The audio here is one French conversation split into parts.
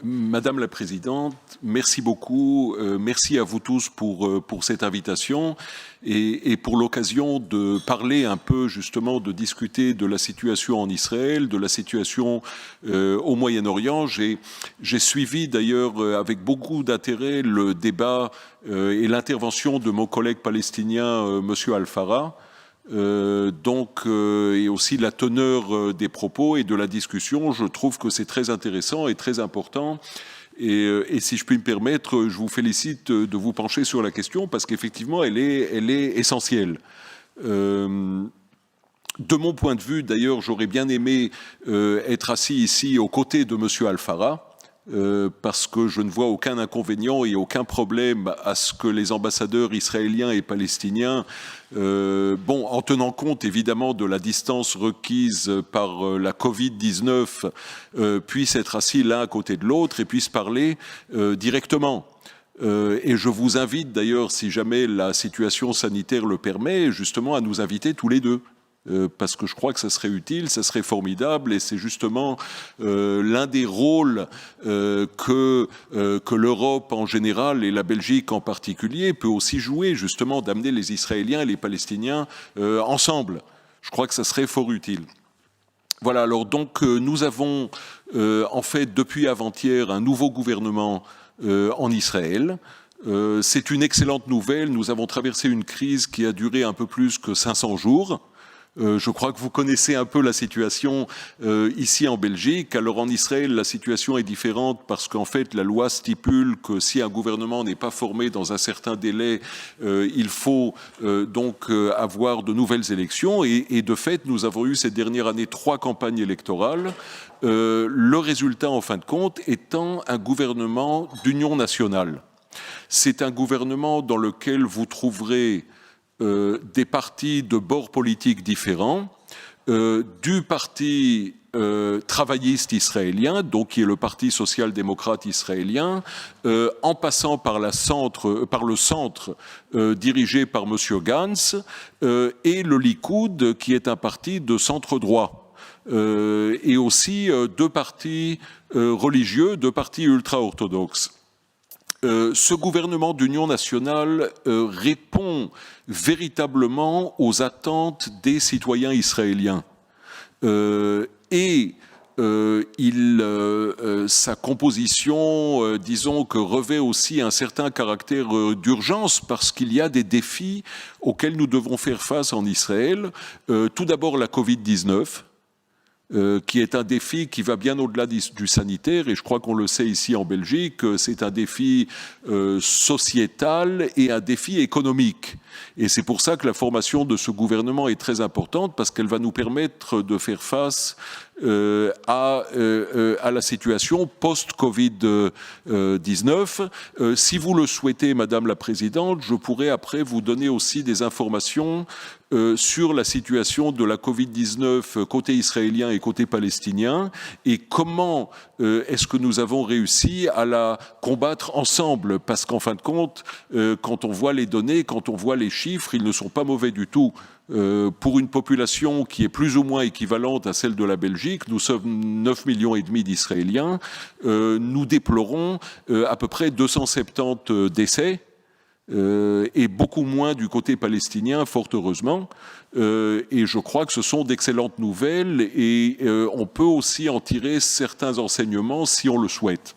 Madame la Présidente, merci beaucoup. Merci à vous tous pour cette invitation et pour l'occasion de parler un peu, justement, de discuter de la situation en Israël, de la situation au Moyen-Orient. J'ai suivi d'ailleurs avec beaucoup d'intérêt le débat et l'intervention de mon collègue palestinien, Monsieur Al-Farah. Et aussi la teneur des propos et de la discussion, je trouve que c'est très intéressant et très important. Et si je puis me permettre, je vous félicite de vous pencher sur la question parce qu'effectivement, elle est essentielle. De mon point de vue, d'ailleurs, j'aurais bien aimé être assis ici aux côtés de Monsieur Al-Farah. Parce que je ne vois aucun inconvénient et aucun problème à ce que les ambassadeurs israéliens et palestiniens, en tenant compte évidemment de la distance requise par la Covid-19, puissent être assis l'un à côté de l'autre et puissent parler directement. Et je vous invite d'ailleurs, si jamais la situation sanitaire le permet, justement à nous inviter tous les deux. Parce que je crois que ça serait utile, ça serait formidable, et c'est justement l'un des rôles que l'Europe en général et la Belgique en particulier peut aussi jouer, justement d'amener les Israéliens et les Palestiniens ensemble. Je crois que ça serait fort utile. Voilà, alors donc nous avons en fait depuis avant-hier un nouveau gouvernement en Israël. C'est une excellente nouvelle, nous avons traversé une crise qui a duré un peu plus que 500 jours. Je crois que vous connaissez un peu la situation ici en Belgique. Alors en Israël, la situation est différente parce qu'en fait, la loi stipule que si un gouvernement n'est pas formé dans un certain délai, il faut donc avoir de nouvelles élections. Et de fait, nous avons eu cette dernière année 3 campagnes électorales. Le résultat, en fin de compte, étant un gouvernement d'union nationale. C'est un gouvernement dans lequel vous trouverez des partis de bords politiques différents, du parti travailliste israélien, donc qui est le parti social-démocrate israélien, en passant par le centre dirigé par M. Gantz, et le Likoud, qui est un parti de centre-droit, et aussi 2 partis religieux, 2 partis ultra-orthodoxes. Ce gouvernement d'union nationale répond véritablement aux attentes des citoyens israéliens. Sa composition, disons que revêt aussi un certain caractère d'urgence parce qu'il y a des défis auxquels nous devons faire face en Israël. Tout d'abord la Covid-19. Qui est un défi qui va bien au-delà du sanitaire, et je crois qu'on le sait ici en Belgique, c'est un défi sociétal et un défi économique. Et c'est pour ça que la formation de ce gouvernement est très importante, parce qu'elle va nous permettre de faire face à la situation post-Covid-19. Si vous le souhaitez, Madame la Présidente, je pourrais après vous donner aussi des informations sur la situation de la Covid-19 côté israélien et côté palestinien, et comment est-ce que nous avons réussi à la combattre ensemble, parce qu'en fin de compte, quand on voit les données, quand on voit les chiffres, ils ne sont pas mauvais du tout. Pour une population qui est plus ou moins équivalente à celle de la Belgique, nous sommes 9,5 millions d'Israéliens, nous déplorons à peu près 270 décès, et beaucoup moins du côté palestinien, fort heureusement. Et je crois que ce sont d'excellentes nouvelles, et on peut aussi en tirer certains enseignements si on le souhaite.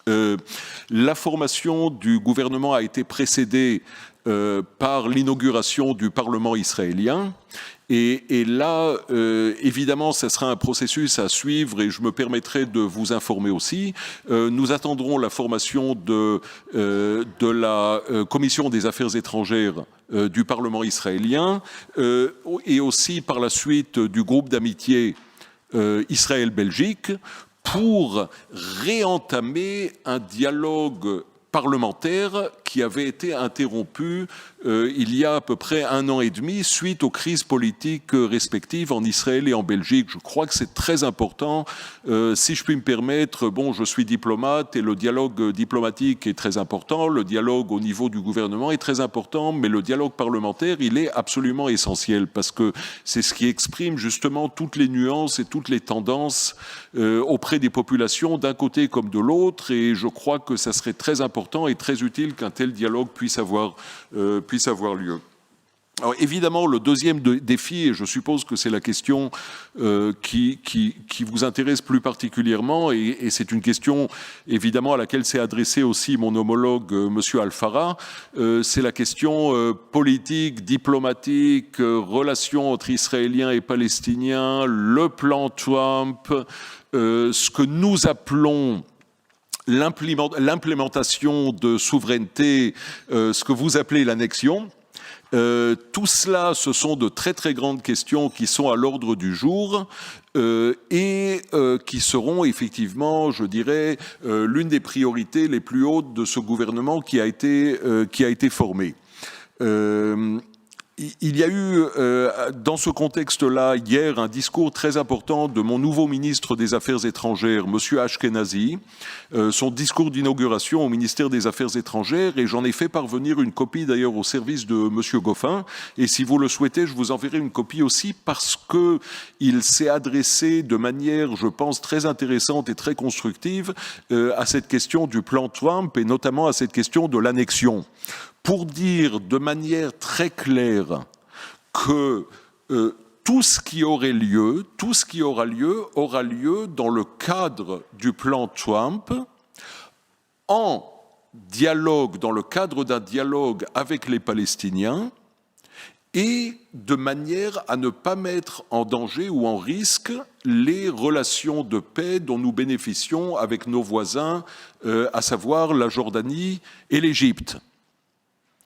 La formation du gouvernement a été précédée par l'inauguration du Parlement israélien. Et là, évidemment, ce sera un processus à suivre, et je me permettrai de vous informer aussi. Nous attendrons la formation de la Commission des Affaires étrangères du Parlement israélien, et aussi par la suite du groupe d'amitié Israël-Belgique, pour réentamer un dialogue parlementaire qui qui avait été interrompu il y a à peu près 1 an et demi suite aux crises politiques respectives en Israël et en Belgique. Je crois que c'est très important. Si je puis me permettre, bon, je suis diplomate et le dialogue diplomatique est très important, le dialogue au niveau du gouvernement est très important, mais le dialogue parlementaire, il est absolument essentiel parce que c'est ce qui exprime justement toutes les nuances et toutes les tendances auprès des populations d'un côté comme de l'autre, et je crois que ça serait très important et très utile qu'un tel dialogue puisse avoir lieu. Alors évidemment, le deuxième défi, et je suppose que c'est la question qui vous intéresse plus particulièrement, et c'est une question évidemment à laquelle s'est adressé aussi mon homologue Monsieur Alfara, c'est la question politique, diplomatique, relations entre Israéliens et Palestiniens, le plan Trump, ce que nous appelons l'implémentation de souveraineté, ce que vous appelez l'annexion. Tout cela, ce sont de très très grandes questions qui sont à l'ordre du jour et qui seront effectivement, je dirais, l'une des priorités les plus hautes de ce gouvernement qui a été formé. Il y a eu, dans ce contexte-là, hier, un discours très important de mon nouveau ministre des Affaires étrangères, Monsieur Ashkenazi, son discours d'inauguration au ministère des Affaires étrangères, et j'en ai fait parvenir une copie d'ailleurs au service de Monsieur Goffin, et si vous le souhaitez, je vous enverrai une copie aussi parce que il s'est adressé de manière, je pense, très intéressante et très constructive à cette question du plan Trump et notamment à cette question de l'annexion, pour dire de manière très claire que tout ce qui aura lieu aura lieu dans le cadre du plan Trump, en dialogue, dans le cadre d'un dialogue avec les Palestiniens, et de manière à ne pas mettre en danger ou en risque les relations de paix dont nous bénéficions avec nos voisins, à savoir la Jordanie et l'Égypte.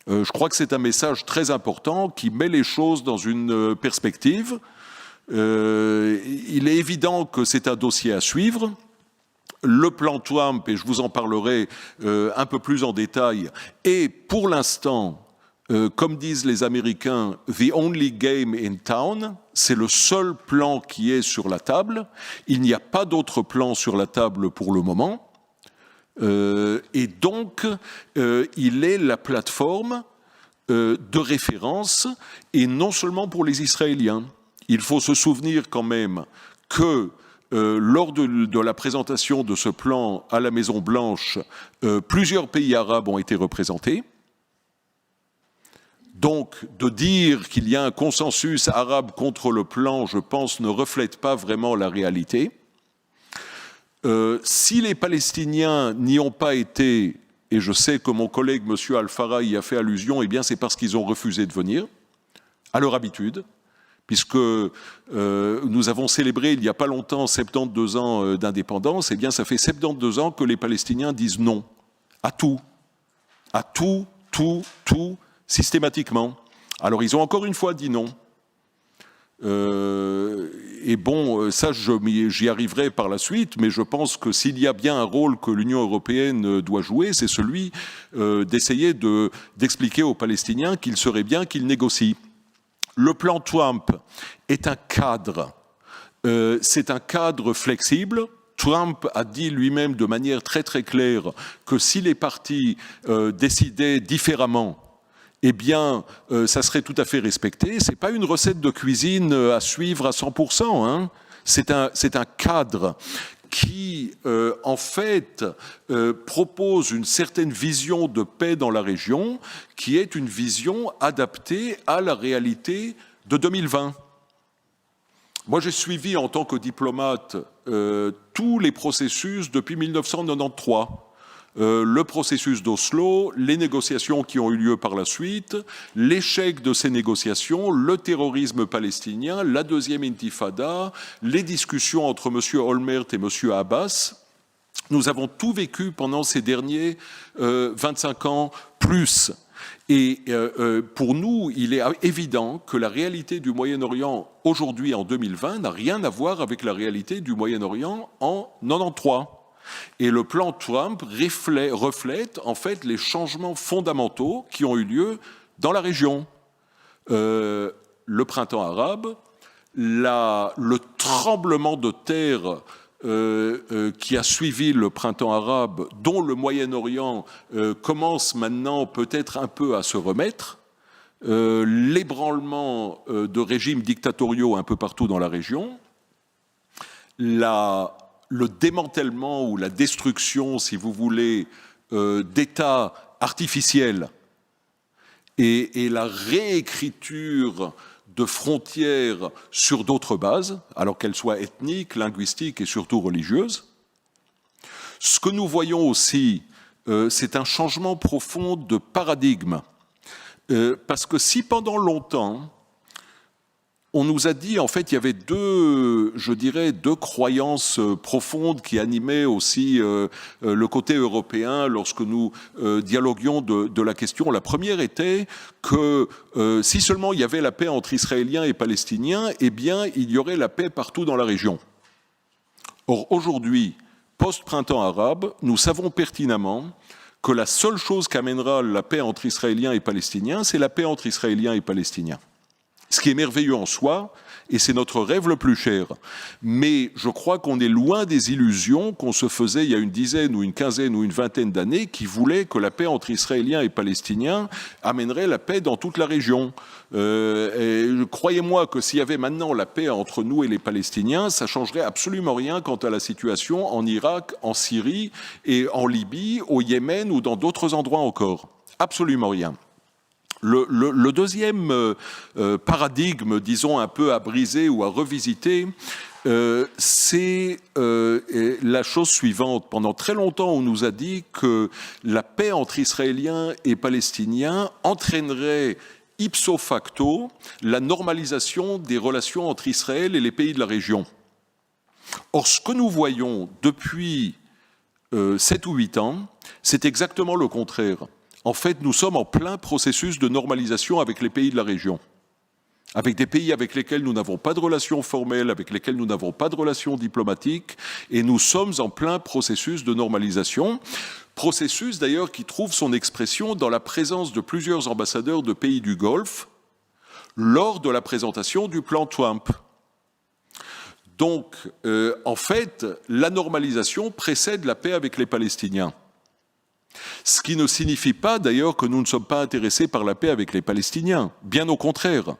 Je crois que c'est un message très important qui met les choses dans une perspective. Il est évident que c'est un dossier à suivre. Le plan Trump, et je vous en parlerai un peu plus en détail, est pour l'instant, comme disent les Américains, « the only game in town », c'est le seul plan qui est sur la table. Il n'y a pas d'autre plan sur la table pour le moment. Et donc, il est la plateforme de référence, et non seulement pour les Israéliens. Il faut se souvenir quand même que lors de la présentation de ce plan à la Maison-Blanche, plusieurs pays arabes ont été représentés. Donc, de dire qu'il y a un consensus arabe contre le plan, je pense, ne reflète pas vraiment la réalité. Si les Palestiniens n'y ont pas été, et je sais que mon collègue M. Alfara y a fait allusion, eh bien c'est parce qu'ils ont refusé de venir, à leur habitude, puisque nous avons célébré il n'y a pas longtemps 72 ans d'indépendance, eh bien ça fait 72 ans que les Palestiniens disent non à tout, systématiquement. Alors ils ont encore une fois dit non. Et bon, ça j'y arriverai par la suite, mais je pense que s'il y a bien un rôle que l'Union européenne doit jouer, c'est celui d'essayer d'expliquer aux Palestiniens qu'il serait bien qu'ils négocient. Le plan Trump est un cadre, c'est un cadre flexible. Trump a dit lui-même de manière très très claire que si les partis décidaient différemment, eh bien, ça serait tout à fait respecté. C'est pas une recette de cuisine à suivre à 100%. Hein. C'est un cadre qui, en fait, propose une certaine vision de paix dans la région, qui est une vision adaptée à la réalité de 2020. Moi, j'ai suivi en tant que diplomate tous les processus depuis 1993. Le processus d'Oslo, les négociations qui ont eu lieu par la suite, l'échec de ces négociations, le terrorisme palestinien, la deuxième intifada, les discussions entre M. Olmert et M. Abbas. Nous avons tout vécu pendant ces derniers 25 ans plus. Et pour nous, il est évident que la réalité du Moyen-Orient aujourd'hui, en 2020, n'a rien à voir avec la réalité du Moyen-Orient en 1993. Et le plan Trump reflète en fait les changements fondamentaux qui ont eu lieu dans la région. Le printemps arabe, le tremblement de terre qui a suivi le printemps arabe, dont le Moyen-Orient commence maintenant peut-être un peu à se remettre, l'ébranlement de régimes dictatoriaux un peu partout dans la région, le démantèlement ou la destruction, si vous voulez, d'États artificiels et la réécriture de frontières sur d'autres bases, alors qu'elles soient ethniques, linguistiques et surtout religieuses. Ce que nous voyons aussi, c'est un changement profond de paradigme. Parce que si pendant longtemps, on nous a dit, en fait, il y avait deux croyances profondes qui animaient aussi le côté européen lorsque nous dialoguions de la question. La première était que si seulement il y avait la paix entre Israéliens et Palestiniens, eh bien, il y aurait la paix partout dans la région. Or, aujourd'hui, post-printemps arabe, nous savons pertinemment que la seule chose qu'amènera la paix entre Israéliens et Palestiniens, c'est la paix entre Israéliens et Palestiniens. Ce qui est merveilleux en soi, et c'est notre rêve le plus cher. Mais je crois qu'on est loin des illusions qu'on se faisait il y a une dizaine ou une quinzaine ou une vingtaine d'années qui voulaient que la paix entre Israéliens et Palestiniens amènerait la paix dans toute la région. Croyez-moi que s'il y avait maintenant la paix entre nous et les Palestiniens, ça changerait absolument rien quant à la situation en Irak, en Syrie et en Libye, au Yémen ou dans d'autres endroits encore. Absolument rien. Le deuxième paradigme, disons, un peu à briser ou à revisiter, c'est la chose suivante. Pendant très longtemps, on nous a dit que la paix entre Israéliens et Palestiniens entraînerait ipso facto la normalisation des relations entre Israël et les pays de la région. Or, ce que nous voyons depuis 7 ou 8 ans, c'est exactement le contraire. En fait, nous sommes en plein processus de normalisation avec les pays de la région, avec des pays avec lesquels nous n'avons pas de relations formelles, avec lesquels nous n'avons pas de relations diplomatiques, et nous sommes en plein processus de normalisation, processus d'ailleurs qui trouve son expression dans la présence de plusieurs ambassadeurs de pays du Golfe lors de la présentation du plan Trump. Donc, en fait, la normalisation précède la paix avec les Palestiniens. Ce qui ne signifie pas d'ailleurs que nous ne sommes pas intéressés par la paix avec les Palestiniens, bien au contraire.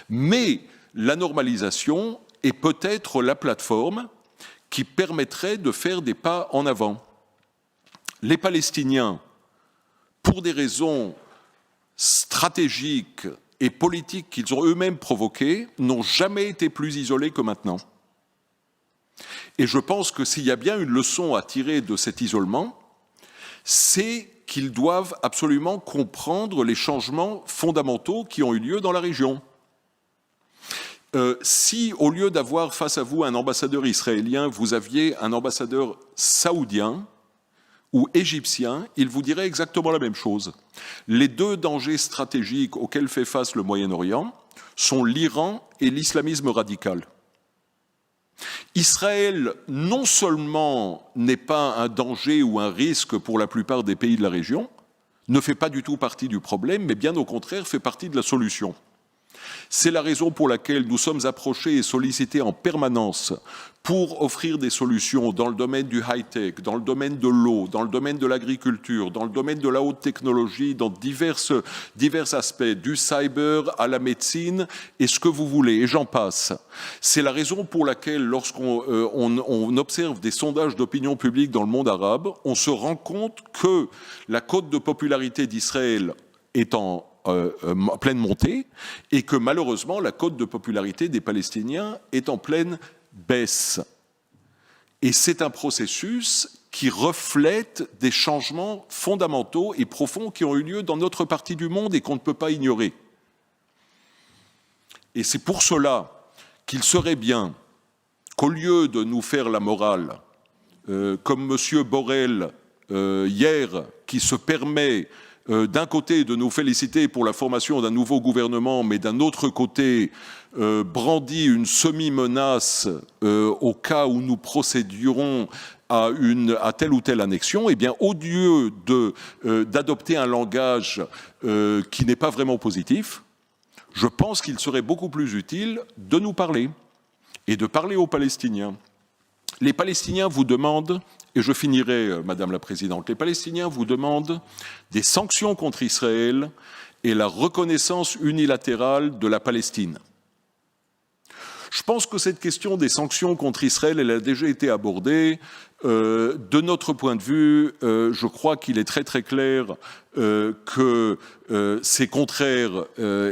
Mais la normalisation est peut-être la plateforme qui permettrait de faire des pas en avant. Les Palestiniens, pour des raisons stratégiques et politiques qu'ils ont eux-mêmes provoquées, n'ont jamais été plus isolés que maintenant. Et je pense que s'il y a bien une leçon à tirer de cet isolement, c'est qu'ils doivent absolument comprendre les changements fondamentaux qui ont eu lieu dans la région. Si, au lieu d'avoir face à vous un ambassadeur israélien, vous aviez un ambassadeur saoudien ou égyptien, il vous dirait exactement la même chose. Les deux dangers stratégiques auxquels fait face le Moyen-Orient sont l'Iran et l'islamisme radical. Israël, non seulement n'est pas un danger ou un risque pour la plupart des pays de la région, ne fait pas du tout partie du problème, mais bien au contraire fait partie de la solution. C'est la raison pour laquelle nous sommes approchés et sollicités en permanence pour offrir des solutions dans le domaine du high-tech, dans le domaine de l'eau, dans le domaine de l'agriculture, dans le domaine de la haute technologie, dans divers aspects, du cyber à la médecine et ce que vous voulez, et j'en passe. C'est la raison pour laquelle, lorsqu'on observe des sondages d'opinion publique dans le monde arabe, on se rend compte que la cote de popularité d'Israël est en pleine montée et que malheureusement la cote de popularité des Palestiniens est en pleine baisse. Et c'est un processus qui reflète des changements fondamentaux et profonds qui ont eu lieu dans notre partie du monde et qu'on ne peut pas ignorer. Et c'est pour cela qu'il serait bien qu'au lieu de nous faire la morale, comme M. Borrell hier, qui se permet d'un côté de nous féliciter pour la formation d'un nouveau gouvernement, mais d'un autre côté brandit une semi-menace au cas où nous procédions à telle ou telle annexion, eh bien, au lieu d'adopter un langage qui n'est pas vraiment positif, je pense qu'il serait beaucoup plus utile de nous parler et de parler aux Palestiniens. Les Palestiniens vous demandent, et je finirai, Madame la Présidente, les Palestiniens vous demandent des sanctions contre Israël et la reconnaissance unilatérale de la Palestine. Je pense que cette question des sanctions contre Israël, elle a déjà été abordée. De notre point de vue, je crois qu'il est très très clair que c'est contraire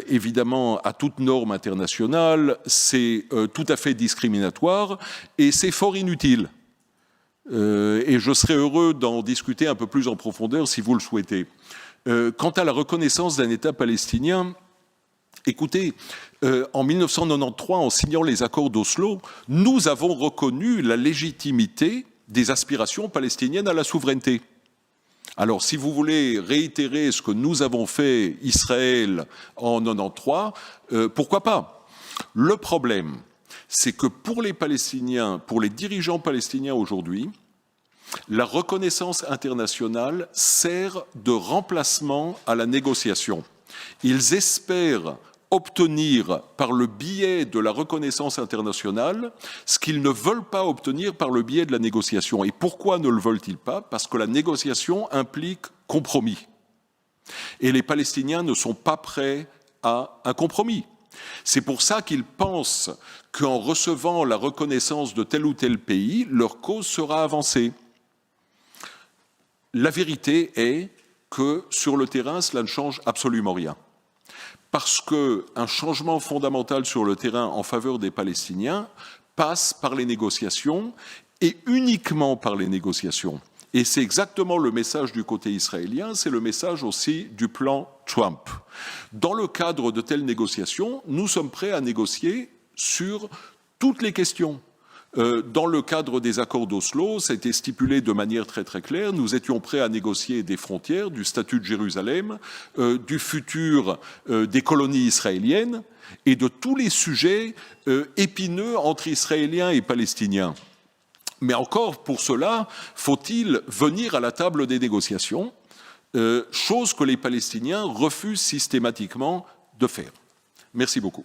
évidemment à toute norme internationale, c'est tout à fait discriminatoire et c'est fort inutile. Et je serais heureux d'en discuter un peu plus en profondeur si vous le souhaitez. Quant à la reconnaissance d'un État palestinien, écoutez, en 1993, en signant les accords d'Oslo, nous avons reconnu la légitimité des aspirations palestiniennes à la souveraineté. Alors, si vous voulez réitérer ce que nous avons fait, Israël, en 1993, pourquoi pas? Le problème, c'est que pour les Palestiniens, pour les dirigeants palestiniens aujourd'hui, la reconnaissance internationale sert de remplacement à la négociation. Ils espèrent obtenir par le biais de la reconnaissance internationale ce qu'ils ne veulent pas obtenir par le biais de la négociation. Et pourquoi ne le veulent-ils pas? Parce que la négociation implique compromis. Et les Palestiniens ne sont pas prêts à un compromis. C'est pour ça qu'ils pensent qu'en recevant la reconnaissance de tel ou tel pays, leur cause sera avancée. La vérité est que sur le terrain, cela ne change absolument rien. Parce qu'un changement fondamental sur le terrain en faveur des Palestiniens passe par les négociations et uniquement par les négociations. Et c'est exactement le message du côté israélien, c'est le message aussi du plan Trump. Dans le cadre de telles négociations, nous sommes prêts à négocier sur toutes les questions. Dans le cadre des accords d'Oslo, ça a été stipulé de manière très très claire, nous étions prêts à négocier des frontières, du statut de Jérusalem, du futur des colonies israéliennes et de tous les sujets épineux entre Israéliens et Palestiniens. Mais encore, pour cela, faut-il venir à la table des négociations, chose que les Palestiniens refusent systématiquement de faire. Merci beaucoup.